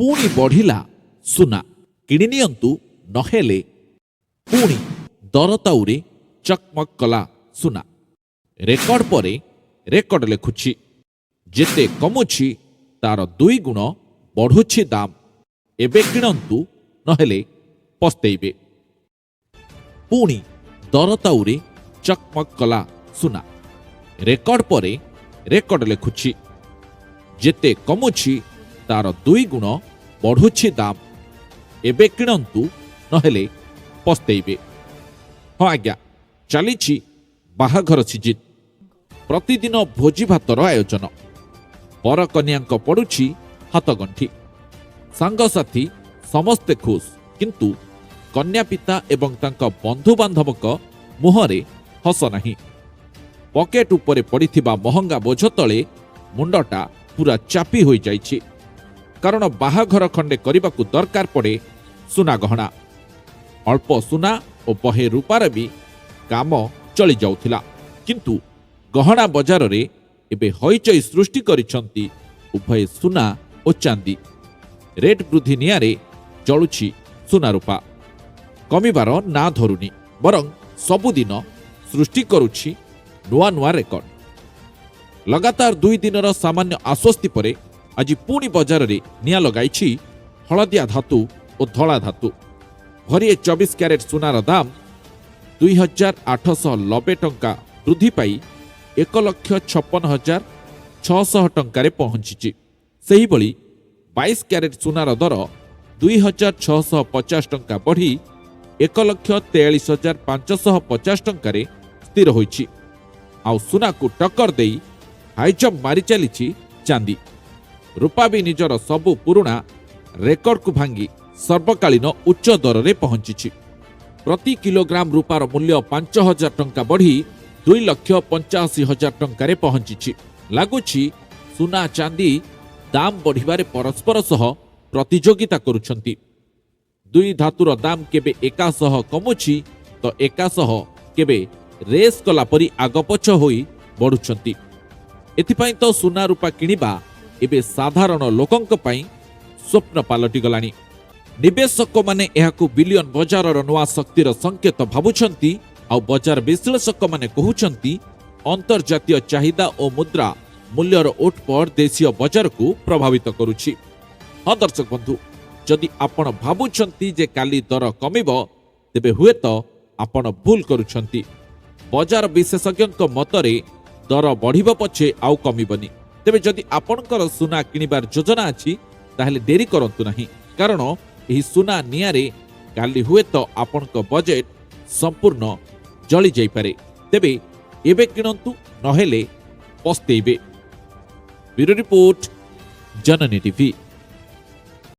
ପୁଣି ବଢ଼ିଲା ସୁନା, କିଣି ନିଅନ୍ତୁ, ନହେଲେ ପୁଣି ଦରଦାଉରେ ଚକମକ କଲା ସୁନା। ରେକର୍ଡ ପରେ ରେକର୍ଡ ଲେଖୁଛି, ଯେତେ କମୁଛି ତାର 2 ଗୁଣ ବଢ଼ୁଛି ଦାମ। ଏବେ କିଣନ୍ତୁ, ନହେଲେ ପସ୍ତେଇବେ। ପୁଣି ଦରଦାଉରେ ଚକମକ କଲା ସୁନା। ରେକର୍ଡ ପରେ ରେକର୍ଡ ଲେଖୁଛି, ଯେତେ କମୁଛି ତାର 2 ଗୁଣ ବଢ଼ୁଛି ଦାମ। ଏବେ କିଣନ୍ତୁ, ନହେଲେ ପସ୍ତେଇବେ। ହଁ ଆଜ୍ଞା, ଚାଲିଛି ବାହାଘର ସିଜିନ୍। ପ୍ରତିଦିନ ଭୋଜି ଭାତର ଆୟୋଜନ। ବରକନ୍ୟାଙ୍କ ପଡ଼ୁଛି ହାତଗଣ୍ଠି। ସାଙ୍ଗସାଥୀ ସମସ୍ତେ ଖୁସ୍, କିନ୍ତୁ କନ୍ୟା ପିତା ଏବଂ ତାଙ୍କ ବନ୍ଧୁବାନ୍ଧବଙ୍କ ମୁହଁରେ ହସ ନାହିଁ। ପକେଟ ଉପରେ ପଡ଼ିଥିବା ମହଙ୍ଗା ବୋଝ ତଳେ ମୁଣ୍ଡଟା ପୁରା ଚାପି ହୋଇଯାଇଛି। କାରଣ ବାହାଘର ଖଣ୍ଡେ କରିବାକୁ ଦରକାର ପଡ଼େ ସୁନା ଗହଣା। ଅଳ୍ପ ସୁନା ଓ ବହେ ରୂପାର ବି କାମ ଚଳି ଯାଉଥିଲା, କିନ୍ତୁ ଗହଣା ବଜାରରେ ଏବେ ହଇଚଇ ସୃଷ୍ଟି କରିଛନ୍ତି ଉଭୟ ସୁନା ଓ ଚାନ୍ଦି। ରେଟ୍ ବୃଦ୍ଧି ନିଆଁରେ ଜଳୁଛି ସୁନା ରୂପା। କମିବାର ନାଁ ଧରୁନି, ବରଂ ସବୁଦିନ ସୃଷ୍ଟି କରୁଛି ନୂଆ ନୂଆ ରେକର୍ଡ। ଲଗାତାର 2 ଦିନର ସାମାନ୍ୟ ଆଶ୍ୱସ୍ତି ପରେ ଆଜି ପୁଣି ବଜାରରେ ନିଆଁ ଲଗାଇଛି ହଳଦିଆ ଧାତୁ ଓ ଧଳା ଧାତୁ। ଭରିଏ 24 କ୍ୟାରେଟ୍ ସୁନାର ଦାମ 2,890 ଟଙ୍କା ବୃଦ୍ଧି ପାଇ 1,56,600 ଟଙ୍କାରେ ପହଞ୍ଚିଛି। ସେହିଭଳି 22 କ୍ୟାରେଟ୍ ସୁନାର ଦର 2,650 ଟଙ୍କା ବଢ଼ି 1,43,550 ଟଙ୍କାରେ ସ୍ଥିର ହୋଇଛି। ଆଉ ସୁନାକୁ ଟକ୍କର ଦେଇ ହାଇଜମ୍ପ ମାରି ଚାଲିଛି ଚାନ୍ଦି। ରୂପା ବି ନିଜର ସବୁ ପୁରୁଣା ରେକର୍ଡକୁ ଭାଙ୍ଗି ସର୍ବକାଳୀନ ଉଚ୍ଚ ଦରରେ ପହଞ୍ଚିଛି। ପ୍ରତି କିଲୋଗ୍ରାମ ରୂପାର ମୂଲ୍ୟ 5,000 ଟଙ୍କା ବଢ଼ି 2,85,000 ଟଙ୍କାରେ ପହଞ୍ଚିଛି। ଲାଗୁଛି ସୁନା ଚାନ୍ଦି ଦାମ ବଢ଼ିବାରେ ପରସ୍ପର ସହ ପ୍ରତିଯୋଗିତା କରୁଛନ୍ତି। 2 ଧାତୁର ଦାମ କେବେ ଏକାସହ କମୁଛି, ତ ଏକାସହ କେବେ ରେସ୍ କଲା ପରି ଆଗପଛ ହୋଇ ବଢ଼ୁଛନ୍ତି। ଏଥିପାଇଁ ତ ସୁନା ରୂପା କିଣିବା ଏବେ ସାଧାରଣ ଲୋକଙ୍କ ପାଇଁ ସ୍ୱପ୍ନ ପାଲଟିଗଲାଣି। ନିବେଶକମାନେ ଏହାକୁ ବିଲିୟନ ବଜାରର ନୂଆ ଶକ୍ତିର ସଂକେତ ଭାବୁଛନ୍ତି। ଆଉ ବଜାର ବିଶ୍ଳେଷକମାନେ କହୁଛନ୍ତି ଅନ୍ତର୍ଜାତୀୟ ଚାହିଦା ଓ ମୁଦ୍ରା ମୂଲ୍ୟର ଓଟପଟ ଦେଶୀୟ ବଜାରକୁ ପ୍ରଭାବିତ କରୁଛି। ହଁ ଦର୍ଶକ ବନ୍ଧୁ, ଯଦି ଆପଣ ଭାବୁଛନ୍ତି ଯେ କାଲି ଦର କମିବ, ତେବେ ହୁଏତ ଆପଣ ଭୁଲ କରୁଛନ୍ତି। ବଜାର ବିଶେଷଜ୍ଞଙ୍କ ମତରେ ଦର ବଢ଼ିବ ପଛେ ଆଉ କମିବନି। ତେବେ ଯଦି ଆପଣଙ୍କର ସୁନା କିଣିବାର ଯୋଜନା ଅଛି, ତାହେଲେ ଡେରି କରନ୍ତୁ ନାହିଁ, କାରଣ ଏହି ସୁନା ନିଆଁରେ କାଲି ହୁଏତ ଆପଣଙ୍କ ବଜେଟ୍ ସମ୍ପୂର୍ଣ୍ଣ ଜଳି ଯାଇପାରେ। ତେବେ ଏବେ କିଣନ୍ତୁ, ନହେଲେ ପସ୍ତେଇବେ। ବ୍ୟୁରୋ ରିପୋର୍ଟ, ଜନନୀ ଟିଭି।